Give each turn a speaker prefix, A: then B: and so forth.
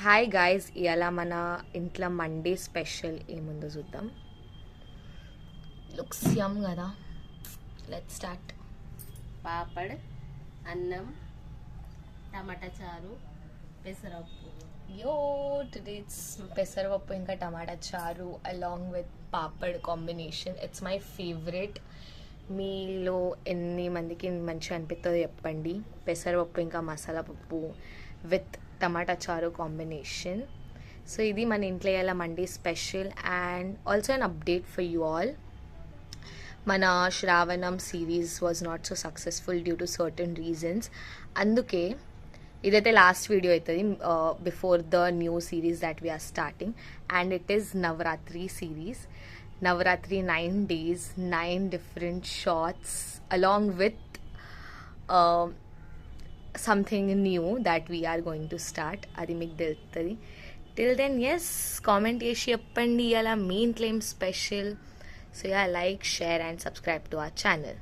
A: Hi guys, ఇవాళ మన ఇంట్లో మండే స్పెషల్ ఏముందో చూద్దాం. లుక్స్ యమ్ కదా. Let's start.
B: పాపడ్, అన్నం, టమాటా చారు, పెసరపప్పు.
A: యో టుడే ఇట్స్ పెసరపప్పు ఇంకా టమాటా చారు along with papad combination. It's my favourite. మీలో ఎన్ని మందికి మంచిగా అనిపిస్తుందో చెప్పండి. పెసరపప్పు ఇంకా మసాలా పప్పు విత్ టమాటా చారు కాంబినేషన్. సో ఇది మన ఇంట్లో ఇవాళ Monday special. And also an update for you all. మన Shravanam series was not so successful due to certain reasons. అందుకే ఇదైతే లాస్ట్ వీడియో అవుతుంది before the new series that we are starting. And it is Navaratri series. Navaratri 9 days, 9 different shots along with something new that we are going to start. అది మీకు తెలుస్తుంది. Till then yes comment చేసి చెప్పండి అలా మీ ఇంట్లో ఏం special. So yeah, like, share and subscribe to our channel.